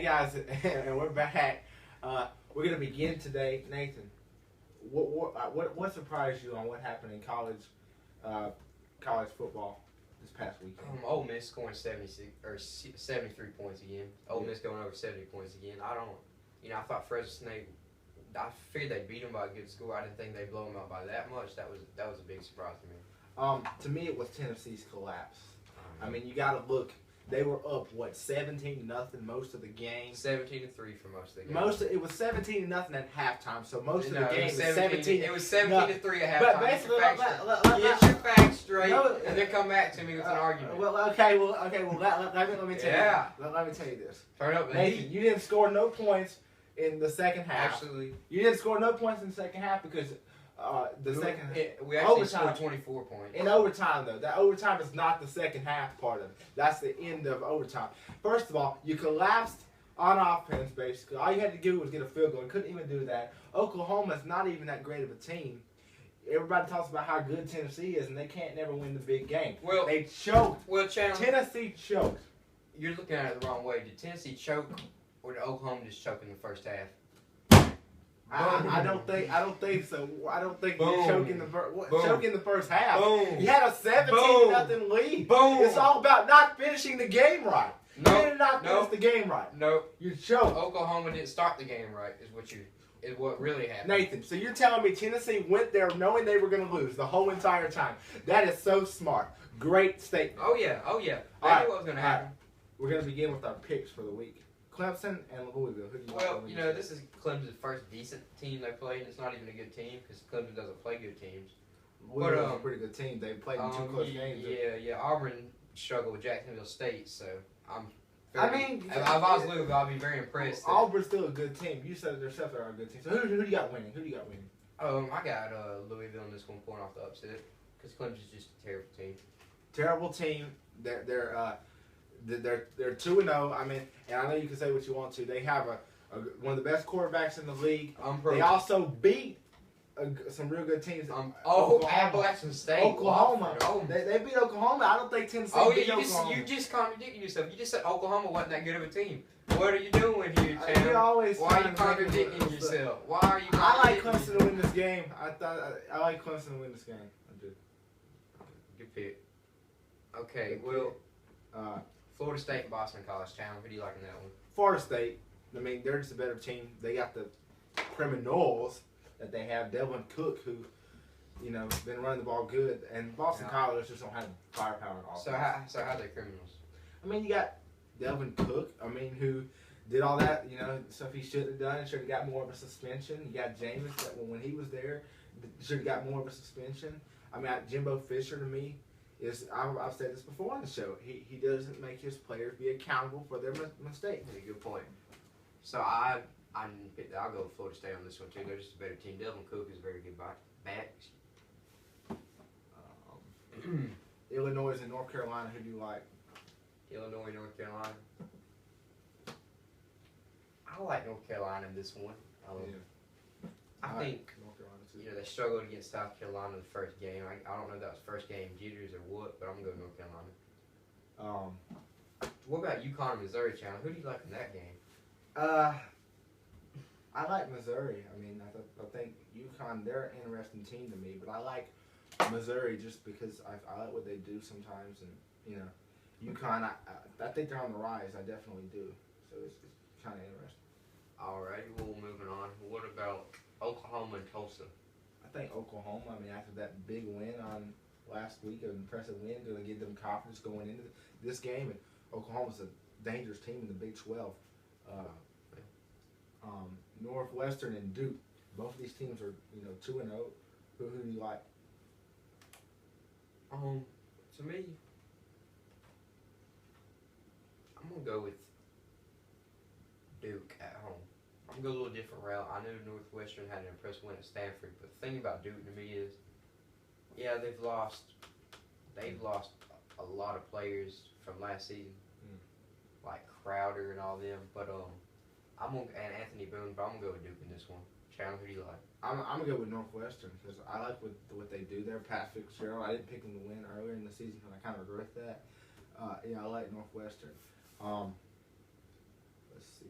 guys, and we're back. We're gonna begin today. Nathan, what surprised you on what happened in college football this past weekend? Ole Miss scoring 76 or 73 points again. Ole Miss going over 70 points again. I thought Fresno State. I figured they'd beat them by a good score. I didn't think they'd blow them out by that much. That was a big surprise to me. To me, it was Tennessee's collapse. I mean, you got to look. They were up 17-0 most of the game. 17-3 for most of the game. It was 17-0 at halftime. So most of the game was 17. It was 17-3 at halftime. But basically, get your facts straight, and then come back to me with an argument. Okay. Let me tell you. Let me tell you this. Turn up, Nathan, you didn't score no points in the second half. Actually, you didn't score no points in the second half because we actually scored 24 points. In overtime, though. That overtime is not the second half part of it. That's the end of overtime. First of all, you collapsed on offense, basically. All you had to do was get a field goal. You couldn't even do that. Oklahoma's not even that great of a team. Everybody talks about how good Tennessee is, and they can't never win the big game. Well, they choked. Well, Chandler, Tennessee choked. You're looking at it the wrong way. Did Tennessee choke, or did Oklahoma just choke in the first half? I don't think so. I don't think you choke in the first half. Boom. You had a 17-0 lead. Boom. It's all about not finishing the game right. No. You did not finish the game right. No. You choked. Oklahoma didn't start the game right. Is what really happened. Nathan, so you're telling me Tennessee went there knowing they were going to lose the whole entire time? That is so smart. Great statement. Oh yeah. I knew what was going to happen. We're going to begin with our picks for the week. Clemson and Louisville. Who do you like? This is Clemson's first decent team they played, and it's not even a good team because Clemson doesn't play good teams. Louisville's a pretty good team. They played in 2 close games. Yeah. Auburn struggled with Jacksonville State, so if I was Louisville, I'd be very impressed. Auburn's still a good team. You said themselves they are a good team. So who do you got winning? I got Louisville in this one, pulling off the upset because Clemson's just a terrible team. Terrible team. They're 2-0. I mean, and I know you can say what you want to. They have one of the best quarterbacks in the league. They also beat some real good teams. Appalachian State. Oklahoma. They beat Oklahoma. I don't think Tennessee beat Oklahoma. You just contradicted yourself. You just said Oklahoma wasn't that good of a team. What are you doing here, Chan? Why are you contradicting yourself? Why are you? I like Clemson to win this game. I like Clemson to win this game. I do. Good pick. Okay, Florida State and Boston College. Chandler, who do you like in that one? Florida State. I mean, they're just a better team. They got the criminals that they have. Devin Cook, who, been running the ball good, and Boston College just don't have firepower at all. So how's they criminals? I mean, you got Devin Cook. I mean, who did all that, stuff he should have done. Should have got more of a suspension. You got Jameis that when he was there, should have got more of a suspension. I mean, Jimbo Fisher to me. I've said this before on the show. He doesn't make his players be accountable for their mistakes. Yeah, good point. So I'll go with Florida State on this one too. They're just a better team. Devin Cook is a very good back. Illinois and North Carolina. Who do you like? Illinois, North Carolina. I like North Carolina in this one. I think North Carolina too. They struggled against South Carolina in the first game. I don't know if that was first game jitters or what, but I'm going to go North Carolina. What about UConn and Missouri, Chandler? Who do you like in that game? I like Missouri. I mean, I think UConn, they're an interesting team to me, but I like Missouri just because I like what they do sometimes, and UConn, I think they're on the rise. I definitely do. So it's kind of interesting. All right, well, moving on. What about Oklahoma and Tulsa? I think Oklahoma, after that big win on last week, an impressive win, going to give them confidence going into this game. And Oklahoma's a dangerous team in the Big 12. Northwestern and Duke, both of these teams are 2-0. Who do you like? To me, I'm gonna go with Duke at home. I'm gonna go a little different route. I knew Northwestern had an impressive win at Stanford, but the thing about Duke to me is, they've lost a lot of players from last season, like Crowder and all them. But and Anthony Boone, but I'm gonna go with Duke in this one. Chandler, who do you like? I'm gonna go with Northwestern because I like what they do there. Pat Fitzgerald, I didn't pick them to win earlier in the season, and I kind of regret that. I like Northwestern. Let's see.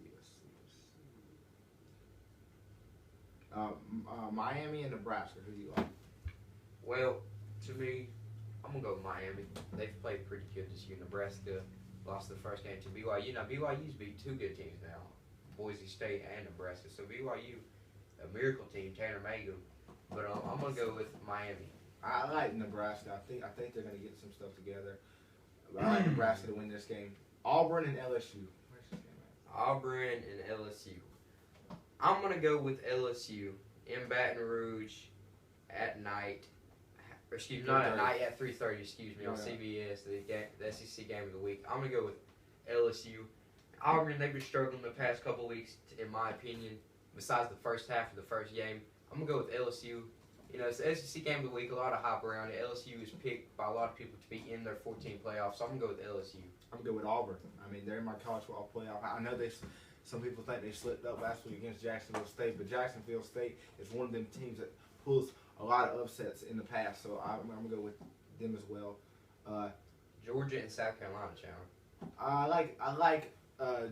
Miami and Nebraska. Who do you like? Well, to me, I'm gonna go with Miami. They've played pretty good this year. Nebraska lost the first game to BYU. Now BYU's beat two good teams now, Boise State and Nebraska. So BYU, a miracle team, Tanner Mangum. But I'm gonna go with Miami. I like Nebraska. I think they're gonna get some stuff together. I like Nebraska to win this game. Auburn and LSU. Where's this game at? Auburn and LSU. I'm gonna go with LSU in Baton Rouge at night. Excuse me, not at 3:30. night, at 3:30. Excuse me, on Yeah. CBS, the SEC game of the week. I'm gonna go with LSU. Auburn, they've been struggling the past couple weeks, in my opinion. Besides the first half of the first game, I'm gonna go with LSU. You know, it's the SEC game of the week. A lot of hype around it. LSU is picked by a lot of people to be in their 14 playoffs, so I'm gonna go with LSU. I'm good with Auburn. I mean, they're in my college football playoff. I know some people think they slipped up last week against Jacksonville State, but Jacksonville State is one of them teams that pulls a lot of upsets in the past. So I'm gonna go with them as well. Georgia and South Carolina, Chandler. I like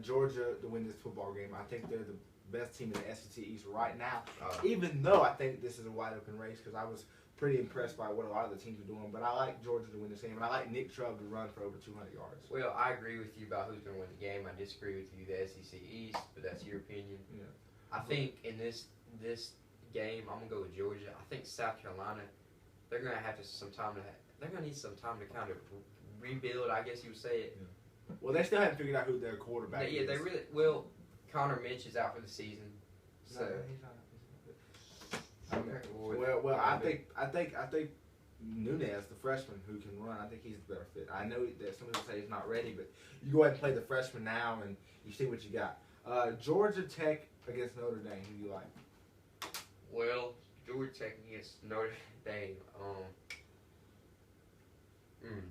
Georgia to win this football game. I think they're the best team in the SEC East right now. Even though I think this is a wide open race, because I was pretty impressed by what a lot of the teams are doing. But I like Georgia to win this game, and I like Nick Chubb to run for over 200 yards. Well, I agree with you about who's going to win the game. I disagree with you, the SEC East, but that's your opinion. Yeah. I think in this game, I'm going to go with Georgia. I think South Carolina, they're going to have to they're going to need some time to kind of rebuild, I guess you would say it. Well, they still haven't figured out who their quarterback is. Yeah, they really will. Connor Mitch is out for the season. So No, he's not. okay, Well, I think Nunez, the freshman who can run, I think he's the better fit. I know that some people say he's not ready, but you go ahead and play the freshman now, and you see what you got. Georgia Tech against Notre Dame. Who do you like? Well, Georgia Tech against Notre Dame.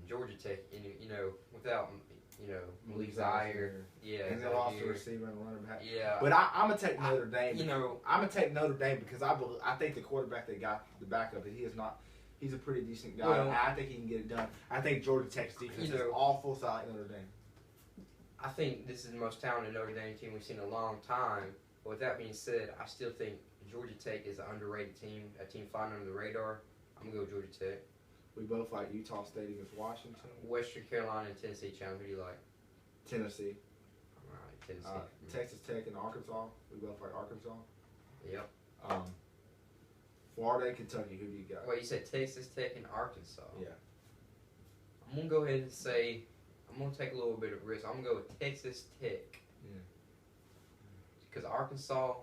Georgia Tech, you know, without Malik Zaire, yeah, And they lost the receiver and running back. Yeah, But I'm gonna take Notre Dame. you know, I'm gonna take Notre Dame because I think the quarterback they got, the backup, he is not. He's a pretty decent guy. Well, I think he can get it done. I think Georgia Tech's defense is awful, so I like Notre Dame. I think this is the most talented Notre Dame team we've seen in a long time. But with that being said, I still think Georgia Tech is an underrated team, a team flying under the radar. I'm gonna go Georgia Tech. We both like Utah State against Washington. Western Carolina and Tennessee. Chandler, who do you like? Tennessee. All right, Tennessee. Texas Tech and Arkansas. We both like Arkansas. Yep. Florida and Kentucky. Who do you got? Well, you said Texas Tech and Arkansas. Yeah. I'm gonna go ahead and say I'm gonna take a little bit of risk. I'm gonna go with Texas Tech. Yeah. Because Arkansas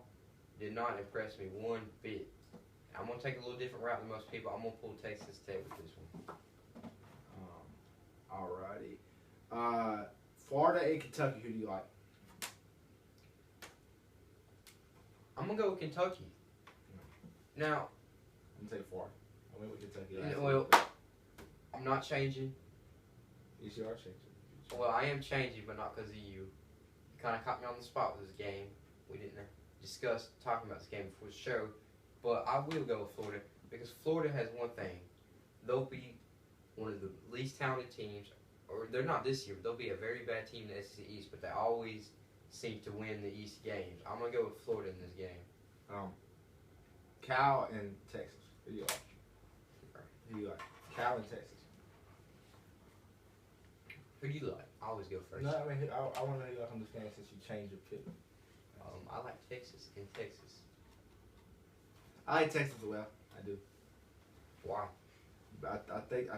did not impress me one bit. I'm gonna take a little different route than most people. I'm gonna pull Texas Tech with this one. Alrighty. Florida and Kentucky. Who do you like? I'm gonna go with Kentucky. Now, I'm gonna take Florida. I went with Kentucky. well, I'm not changing. You sure are changing. Well, I am changing, but not because of you. You kind of caught me on the spot with this game. We didn't discuss talking about this game before the show, but I will go with Florida because Florida has one thing. They'll be one of the least talented teams, or they're not this year, but they'll be a very bad team in the SEC East, but they always seem to win the East games. I'm going to go with Florida in this game. Cal and Texas. Who do you like? Who do you like? Cal and Texas. Who do you like? I always go first. No, I mean, I want to know who you like on this game since you changed your pick. I like Texas in Texas. I like Texas as well. I do. Why? I think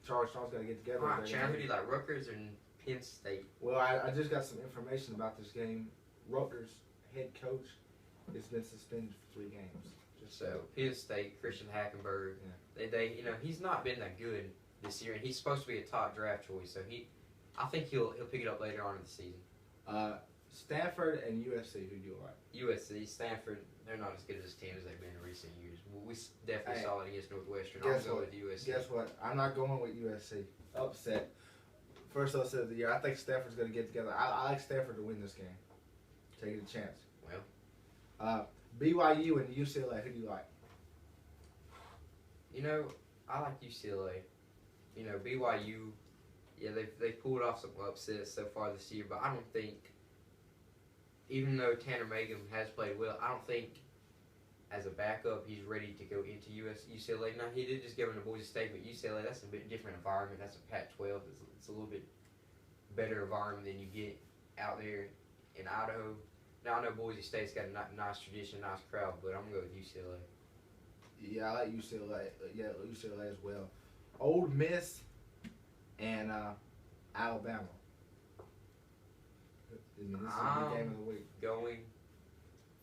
Charles Strong's got to get together. Alright, Chandler, who do you like? Rutgers or Penn State? Well, I just got some information about this game. Rutgers head coach has been suspended for 3 games. So Penn State, Christian Hackenberg, they he's not been that good this year, and he's supposed to be a top draft choice. So I think he'll pick it up later on in the season. Stanford and USC. Who do you like? USC, Stanford, they're not as good as a team as they've been in recent years. We definitely saw it against Northwestern. I'll go with USC. Guess what? I'm not going with USC. Upset. First upset of the year. I think Stanford's going to get together. I like Stanford to win this game. Taking a chance. Well. BYU and UCLA. Who do you like? I like UCLA. BYU, yeah, they've pulled off some upsets so far this year, but I don't think even though Tanner Mangum has played well, I don't think as a backup he's ready to go into UCLA. Now he did just go into Boise State, but UCLA that's a bit different environment. That's a Pac-12. It's a little bit better environment than you get out there in Idaho. Now I know Boise State's got a nice tradition, nice crowd, but I'm gonna go with UCLA. Yeah, I like UCLA. Yeah, UCLA as well. Ole Miss and Alabama. I mean, this is the game of the week. Going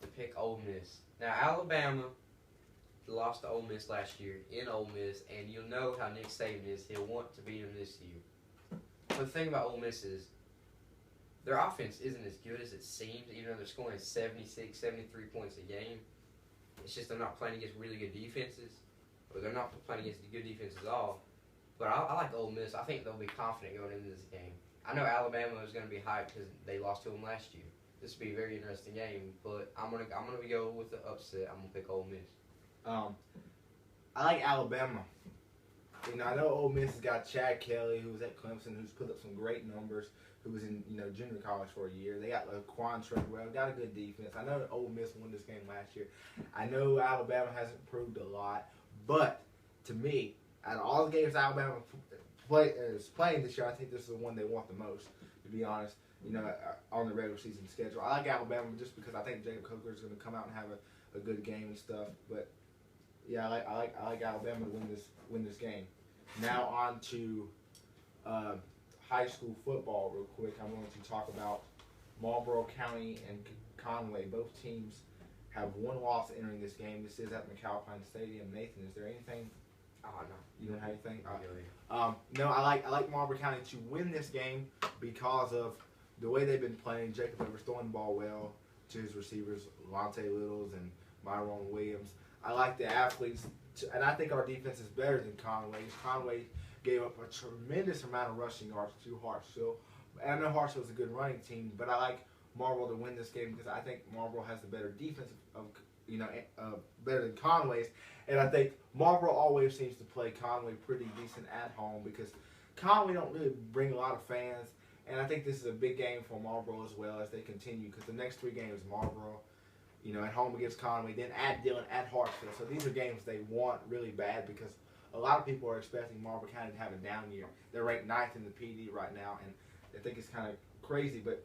to pick Ole Miss. Now Alabama lost to Ole Miss last year in Ole Miss, and you'll know how Nick Saban is. He'll want to beat them this year. But the thing about Ole Miss is their offense isn't as good as it seems, even though they're scoring 76, 73 points a game. It's just they're not playing against really good defenses, or they're not playing against good defenses at all. But I like Ole Miss. I think they'll be confident going into this game. I know Alabama is going to be hyped because they lost to them last year. This will be a very interesting game, but I'm gonna go with the upset. I'm gonna pick Ole Miss. I like Alabama. You know, I know Ole Miss has got Chad Kelly, who was at Clemson, who's put up some great numbers, who was in junior college for a year. They got Laquan Treadwell, got a good defense. I know Ole Miss won this game last year. I know Alabama hasn't improved a lot, but to me, out of all the games Alabama is playing this year, I think this is the one they want the most, to be honest. You know, on the regular season schedule. I like Alabama just because I think Jacob Coker is going to come out and have a good game and stuff. But yeah, I like Alabama to win this game. Now on to high school football real quick. I'm going to talk about Marlboro County and Conway. Both teams have one loss entering this game. This is at McAlpine Stadium. Nathan, is there anything? Oh no, you don't have anything. Really? No, I like Marlboro County to win this game because of the way they've been playing. Jacob Evers throwing the ball well to his receivers, Lonte Littles and Myron Williams. I like the athletes, and I think our defense is better than Conway's. Conway gave up a tremendous amount of rushing yards to Hartsville. And I know Hartsville's a good running team, but I like Marlboro to win this game because I think Marlboro has the better defense better than Conway's. And I think Marlboro always seems to play Conway pretty decent at home because Conway don't really bring a lot of fans. And I think this is a big game for Marlboro as well as they continue because the next 3 games, Marlboro, at home against Conway, then at Dillon, at Hartsville. So these are games they want really bad because a lot of people are expecting Marlboro County to have a down year. They're ranked 9th in the PD right now, and I think it's kind of crazy. But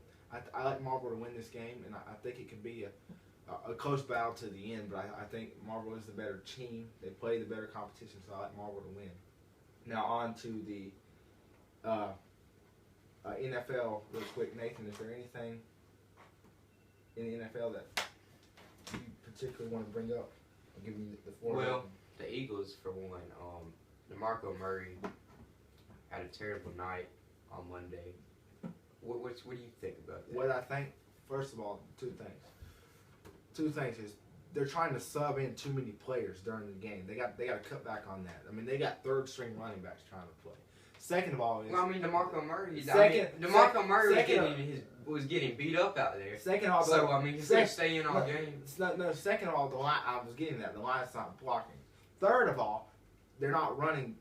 I like Marlboro to win this game, and I think it could be a close battle to the end. But I think Marlboro is the better team. They play the better competition, so I like Marlboro to win. Now on to the NFL real quick. Nathan, is there anything in the NFL that you particularly want to bring up? I'll give you the floor. Well, the Eagles, for one, DeMarco Murray had a terrible night on Monday. What do you think about that? What I think, first of all, two things. Two things is they're trying to sub in too many players during the game. They got to cut back on that. I mean, they got 3rd string running backs trying to play. Second of all, DeMarco Murray. DeMarco Murray was getting beat up out there. Second of all, so he's going to stay in all games. No. Second of all, the line. I was getting that the line's not blocking. Third of all, they're not running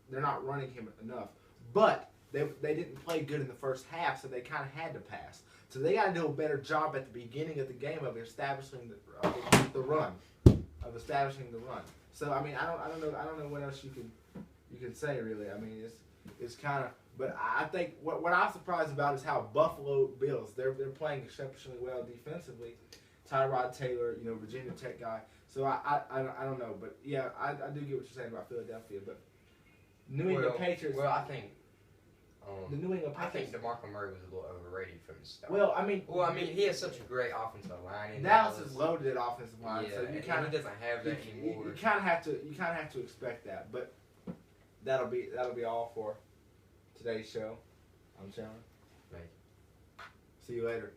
him enough. But they didn't play good in the first half, so they kind of had to pass. So they got to do a better job at the beginning of the game of establishing the run. So I mean, I don't know what else you can say really. I mean, it's kind of. But I think what I'm surprised about is how Buffalo Bills they're playing exceptionally well defensively. Tyrod Taylor, Virginia Tech guy. So I don't know, but yeah, I do get what you're saying about Philadelphia, but New England Patriots. Well, I think. The New England Patriots. I think DeMarco Murray was a little overrated from the start. Well, I mean, he has such a great offensive line. In Dallas is loaded at offensive line, yeah, so he doesn't have that anymore. You kind of have to expect that, but that'll be all for today's show. I'm Chandler. Thank you. See you later.